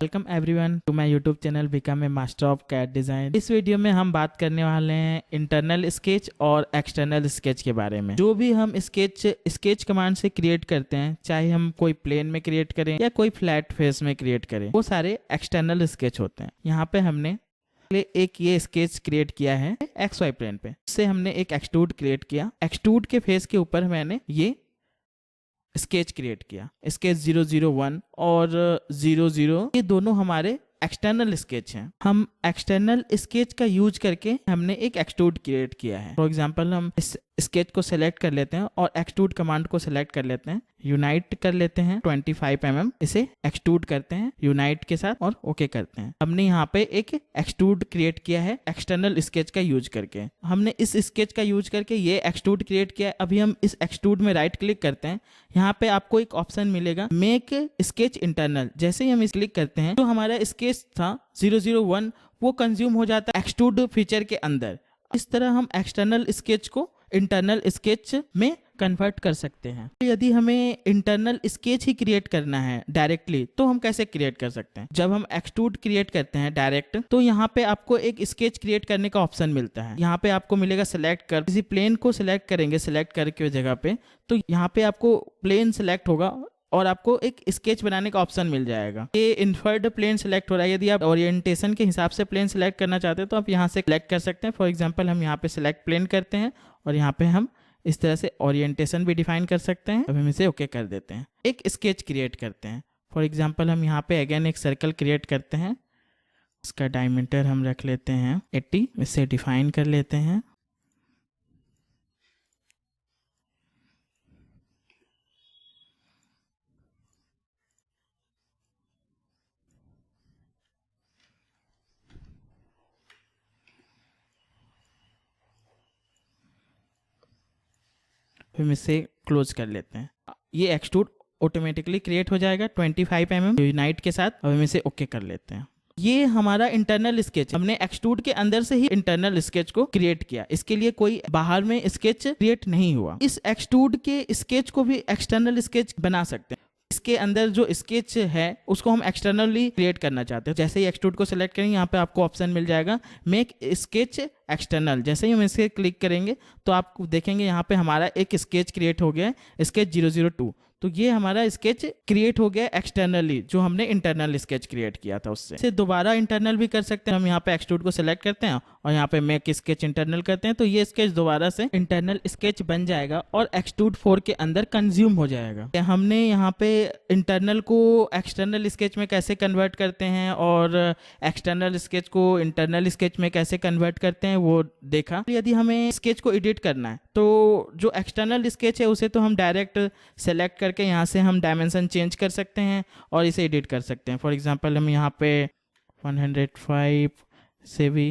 Welcome everyone to my YouTube channel become a master of CAD design. इस video में हम बात करने वाले हैं इंटरनल स्केच और एक्सटर्नल स्केच के बारे में। जो भी हम स्केच कमांड से क्रिएट करते हैं, चाहे हम कोई प्लेन में क्रिएट करें या कोई फ्लैट फेस में क्रिएट करें, वो सारे एक्सटर्नल स्केच होते हैं। यहाँ पे हमने एक ये स्केच क्रिएट किया है एक्स वाई प्लेन पे, इससे हमने एक एक्सट्रूड क्रिएट किया। एक्सट्रूड के फेस के ऊपर मैंने ये स्केच क्रिएट किया, स्केच 001 और 00, ये दोनों हमारे एक्सटर्नल स्केच हैं। हम एक्सटर्नल स्केच का यूज करके हमने एक एक्सट्रूड क्रिएट किया है। फॉर एग्जांपल हम इस स्केच को सेलेक्ट कर लेते हैं और एक्सट्रूड कमांड को सेलेक्ट कर लेते हैं, यूनाइट कर लेते हैं 25 mm, इसे एक्सट्रूड करते हैं यूनाइट के साथ और ओके करते हैं। हमने यहाँ पे एक एक्सट्रूड क्रिएट किया है एक्सटर्नल स्केच का यूज करके। हमने इस स्केच का यूज करके ये एक्सट्रूड क्रिएट किया है। अभी हम इस एक्सट्रूड में राइट क्लिक करते हैं, यहाँ पे आपको एक ऑप्शन मिलेगा मेक स्केच इंटरनल। जैसे ही हम इस क्लिक करते हैं तो हमारा स्केच था 001 वो कंज्यूम हो जाता है एक्सट्रूड फीचर के अंदर। इस तरह हम एक्सटर्नल स्केच को इंटरनल स्केच में कन्वर्ट कर सकते हैं। यदि हमें इंटरनल स्केच ही क्रिएट करना है डायरेक्टली, तो हम कैसे क्रिएट कर सकते हैं? जब हम एक्सट्रूड क्रिएट करते हैं डायरेक्ट, तो यहाँ पे आपको एक स्केच क्रिएट करने का ऑप्शन मिलता है। यहाँ पे आपको मिलेगा सेलेक्ट कर, किसी प्लेन को सिलेक्ट करेंगे, सिलेक्ट करके जगह पे, तो यहाँ पे आपको प्लेन सिलेक्ट होगा और आपको एक स्केच बनाने का ऑप्शन मिल जाएगा। ये इन्फर्ड प्लेन सिलेक्ट हो रहा है। यदि आप ओरिएंटेशन के हिसाब से प्लेन सिलेक्ट करना चाहते हैं तो आप यहाँ से सिलेक्ट कर सकते हैं। फॉर एग्जांपल हम यहाँ पे सिलेक्ट प्लेन करते हैं और यहाँ पे हम इस तरह से ओरिएंटेशन भी डिफाइन कर सकते हैं। अब हम इसे ओके कर देते हैं, एक स्केच क्रिएट करते हैं। फॉर एग्जाम्पल हम यहाँ पे अगेन एक सर्कल क्रिएट करते हैं, उसका डायमीटर हम रख लेते हैं 80, इसे डिफाइन कर लेते हैं। फिर हम इसे क्लोज कर लेते हैं। ये एक्सट्रूड ऑटोमेटिकली क्रिएट हो जाएगा 25 mm यूनाइट के साथ। अब हम इसे ओके कर लेते हैं। ये हमारा इंटरनल स्केच, हमने एक्सट्रूड के अंदर से ही इंटरनल स्केच को क्रिएट किया। इसके लिए कोई बाहर में स्केच क्रिएट नहीं हुआ। इस एक्सट्रूड के स्केच को भी एक्सटर्नल स्केच बना सकते हैं। इसके अंदर जो स्केच है उसको हम एक्सटर्नली क्रिएट करना चाहते हैं। जैसे ही एक्सट्रूड को सिलेक्ट करेंगे, यहाँ पे आपको ऑप्शन मिल जाएगा मेक स्केच एक्सटर्नल। जैसे ही हम इसे क्लिक करेंगे तो आप देखेंगे यहाँ पे हमारा एक स्केच क्रिएट हो गया है, स्केच 002। तो ये हमारा स्केच क्रिएट हो गया एक्सटर्नली, जो हमने इंटरनल स्केच क्रिएट किया था उससे। इसे दोबारा इंटरनल भी कर सकते हैं। हम यहाँ पे एक्सट्रूड को सिलेक्ट करते हैं और यहाँ पे मेक स्केच इंटरनल करते हैं, तो ये स्केच दोबारा से इंटरनल स्केच बन जाएगा और एक्सट्रूड 4 के अंदर कंज्यूम हो जाएगा। हमने यहाँ पे इंटरनल को एक्सटर्नल स्केच में कैसे कन्वर्ट करते हैं और एक्सटर्नल स्केच को इंटरनल स्केच में कैसे कन्वर्ट करते हैं वो देखा। यदि हमें स्केच को एडिट करना है तो जो एक्सटर्नल स्केच है उसे तो हम डायरेक्ट सेलेक्ट करके यहाँ से हम डायमेंशन चेंज कर सकते हैं और इसे एडिट कर सकते हैं। फॉर एग्जांपल हम यहाँ पे 105 से भी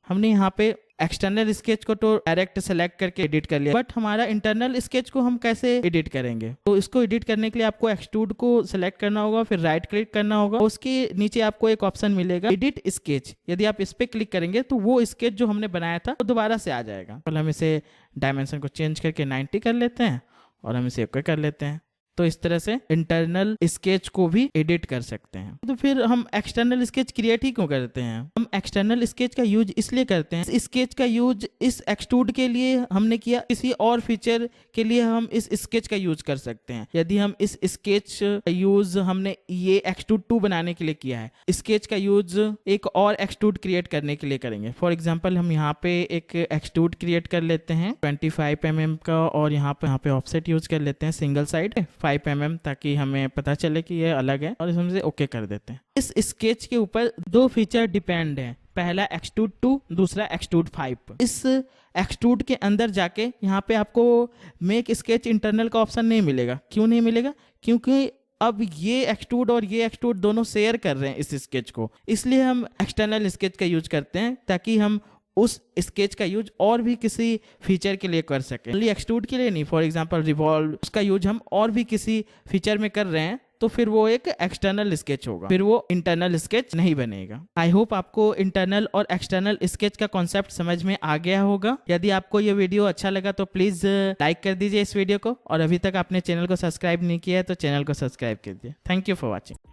हमने यहाँ पे एक्सटर्नल स्केच को तो डायरेक्ट सेलेक्ट करके एडिट कर लिया, बट हमारा इंटरनल स्केच को हम कैसे एडिट करेंगे? तो इसको एडिट करने के लिए आपको एक्सट्रूड को सेलेक्ट करना होगा, फिर राइट क्लिक करना होगा। उसके नीचे आपको एक ऑप्शन मिलेगा एडिट स्केच। यदि आप इस पे क्लिक करेंगे तो वो स्केच जो हमने बनाया था वो दोबारा से आ जाएगा। पहले हम इसे डायमेंशन को चेंज करके 90 कर लेते हैं और हम इसे ओके कर लेते हैं। तो इस तरह से इंटरनल स्केच को भी एडिट कर सकते हैं। तो फिर हम एक्सटर्नल स्केच क्रिएट ही क्यों करते हैं? हम एक्सटर्नल स्केच का यूज इसलिए करते हैं, इस स्केच का यूज इस एक्सट्रूड के लिए हमने किया, किसी और फीचर के लिए हम इस स्केच का यूज कर सकते हैं। यदि हम इस स्केच का यूज हमने ये एक्सट्रूड 2 बनाने के लिए किया है, स्केच का यूज एक और एक्सट्रूड क्रिएट करने के लिए करेंगे। फॉर एग्जाम्पल हम यहाँ पे एक एक्सट्रूड क्रिएट कर लेते हैं 25 mm का और यहाँ पे ऑफसेट यूज कर लेते हैं सिंगल साइड 5 mm, ताकि हमें पता चले कि ये अलग है, और इसे ओके कर देते हैं। इस स्केच के ऊपर 2 फीचर डिपेंड है, पहला एक्सट्रूड 2, दूसरा एक्सट्रूड 5। इस एक्सट्रूड के अंदर जाके यहाँ पे आपको मेक स्केच इंटरनल का ऑप्शन नहीं मिलेगा। क्यों नहीं मिलेगा? क्योंकि अब ये एक्सट्रूड और ये एक्सट्रूड दोनों शेयर कर रहे हैं इस स्केच को, इसलिए हम एक्सटर्नल स्केच का यूज करते हैं ताकि हम उस स्केच का यूज और भी किसी फीचर के लिए कर सके, ओनली एक्सट्रूड के लिए नहीं। फॉर एग्जांपल रिवॉल्व, उसका यूज हम और भी किसी फीचर में कर रहे हैं तो फिर वो एक एक्सटर्नल स्केच होगा, फिर वो इंटरनल स्केच नहीं बनेगा। आई होप आपको इंटरनल और एक्सटर्नल स्केच का कॉन्सेप्ट समझ में आ गया होगा। यदि आपको ये वीडियो अच्छा लगा तो प्लीज लाइक कर दीजिए इस वीडियो को, और अभी तक आपने चैनल को सब्सक्राइब नहीं किया है तो चैनल को सब्सक्राइब कीजिए। Thank you for watching.